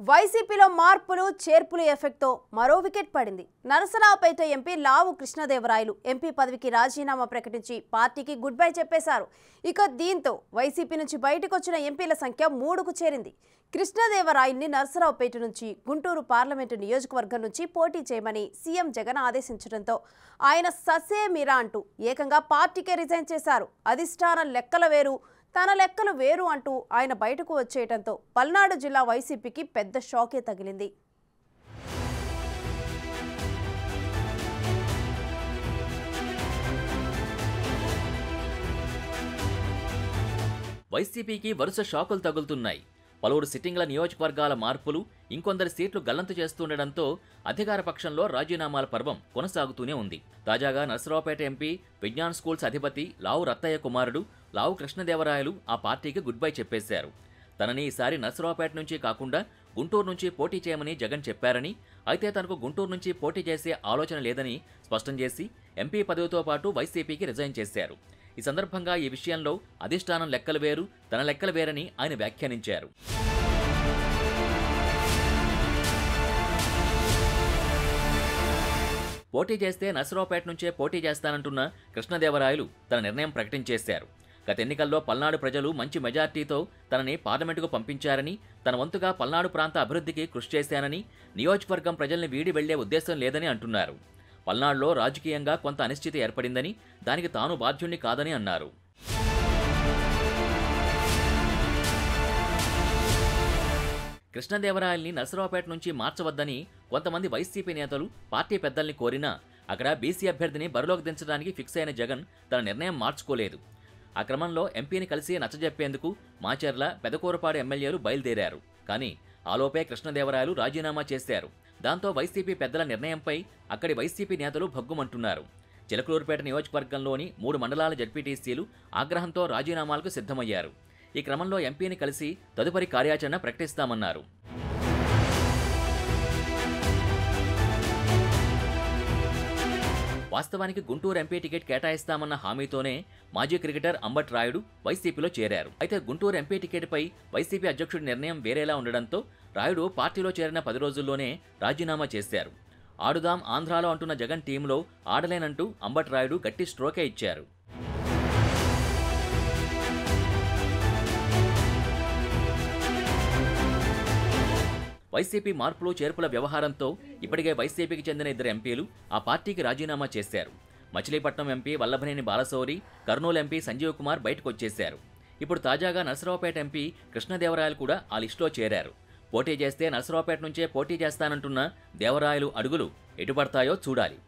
వైసీపీలో మార్పులు చేర్పులు ఎఫెక్ట్తో మరో వికెట్ పడింది. నరసరావుపేట ఎంపీ లావు కృష్ణదేవరాయలు ఎంపీ పదవికి రాజీనామా ప్రకటించి పార్టీకి గుడ్ బై చెప్పేశారు. ఇక దీంతో వైసీపీ నుంచి బయటకు వచ్చిన ఎంపీల సంఖ్య 3కు చేరింది. కృష్ణదేవరాయల్ని నరసరావుపేట నుంచి గుంటూరు పార్లమెంటు నియోజకవర్గం నుంచి పోటీ చేయమని సీఎం జగన్ ఆదేశించడంతో ఆయన ససేమిరా అంటూ ఏకంగా పార్టీకే రిజైన్ చేశారు. అధిష్టానం లెక్కల వేరు, తన లెక్కలు వేరు అంటూ ఆయన బయటకు వచ్చేయడంతో పల్నాడు జిల్లా వైసీపీకి పెద్ద షాకే తగిలింది. వైసీపీకి వరుస షాకులు తగులుతున్నాయి. పలువురు సిట్టింగ్ల నియోజకవర్గాల మార్పులు, ఇంకొందరి సీట్లు గల్లంతు చేస్తుండటంతో అధికార పక్షంలో రాజీనామాల పర్వం కొనసాగుతూనే ఉంది. తాజాగా నరసరావుపేట ఎంపీ విజ్ఞాన్ స్కూల్స్ అధిపతి లావు రత్తయ్య కుమారుడు లావు కృష్ణదేవరాయలు ఆ పార్టీకి గుడ్ బై చెప్పేశారు. తనని ఈసారి నరసరావుపేట నుంచి కాకుండా గుంటూరు నుంచి పోటీ చేయమని జగన్ చెప్పారని, అయితే తనకు గుంటూరు నుంచి పోటీ చేసే ఆలోచన లేదని స్పష్టం చేసి ఎంపీ పదవితో పాటు వైసీపీకి రిజైన్ చేశారు. ఈ సందర్భంగా ఈ విషయంలో అధిష్టానం లెక్కలు వేరు, తన లెక్కలు వేరని ఆయన వ్యాఖ్యానించారు. పోటీ చేస్తే నరసరావుపేట నుంచే పోటీ చేస్తానంటున్న కృష్ణదేవరాయలు తన నిర్ణయం ప్రకటించేశారు. గత ఎన్నికల్లో పల్నాడు ప్రజలు మంచి మెజార్టీతో తనని పార్లమెంటుకు పంపించారని, తన వంతుగా పల్నాడు ప్రాంత అభివృద్ధికి కృషి చేశానని, నియోజకవర్గం ప్రజల్ని వీడి వెళ్లే ఉద్దేశం లేదని అంటున్నారు. పల్నాడులో రాజకీయంగా కొంత అనిశ్చితి ఏర్పడిందని, దానికి తాను బాధ్యుణ్ణి కాదని అన్నారు. కృష్ణదేవరాయల్ని నరసరావుపేట నుంచి మార్చవద్దని కొంతమంది వైసీపీ నేతలు పార్టీ పెద్దల్ని కోరినా అక్కడ బీసీ అభ్యర్థిని బరిలోకి దించడానికి ఫిక్స్ అయిన జగన్ తన నిర్ణయం మార్చుకోలేదు. ఆ క్రమంలో ఎంపీని కలిసి నచ్చజెప్పేందుకు మాచర్ల, పెదకూరపాడు ఎమ్మెల్యేలు బయలుదేరారు. కానీ ఆలోపే కృష్ణదేవరాయలు రాజీనామా చేశారు. దాంతో వైసీపీ పెద్దల నిర్ణయంపై అక్కడి వైసీపీ నేతలు భగ్గుమంటున్నారు. చిలకలూరుపేట నియోజకవర్గంలోని 3 మండలాల జడ్పీటీసీలు ఆగ్రహంతో రాజీనామాలకు సిద్ధమయ్యారు. ఈ క్రమంలో ఎంపీని కలిసి తదుపరి కార్యాచరణ ప్రకటిస్తామన్నారు. వాస్తవానికి గుంటూరు ఎంపీ టికెట్ కేటాయిస్తామన్న హామీతోనే మాజీ క్రికెటర్ అంబట్ రాయుడు వైసీపీలో చేరారు. అయితే గుంటూరు ఎంపీ టికెట్పై వైసీపీ అధ్యక్షుడి నిర్ణయం వేరేలా ఉండడంతో రాయుడు పార్టీలో చేరిన 10 రోజుల్లోనే రాజీనామా చేశారు. ఆడుదాం ఆంధ్రాలో అంటున్న జగన్ టీంలో ఆడలేనంటూ అంబట్ రాయుడు గట్టి స్ట్రోకే ఇచ్చారు. వైసీపీ మార్పులు చేర్పుల వ్యవహారంతో ఇప్పటికే వైసీపీకి చెందిన 2 ఎంపీలు ఆ పార్టీకి రాజీనామా చేశారు. మచిలీపట్నం ఎంపీ వల్లభనేని బాలశౌరి, కర్నూలు ఎంపీ సంజీవ్ కుమార్ బయటకు వచ్చేశారు. ఇప్పుడు తాజాగా నరసరావుపేట ఎంపీ కృష్ణదేవరాయలు కూడా ఆ లిస్టులో చేరారు. పోటీ చేస్తే నరసరావుపేట నుంచే పోటీ చేస్తానంటున్న దేవరాయలు అడుగులు ఎటుపడతాయో చూడాలి.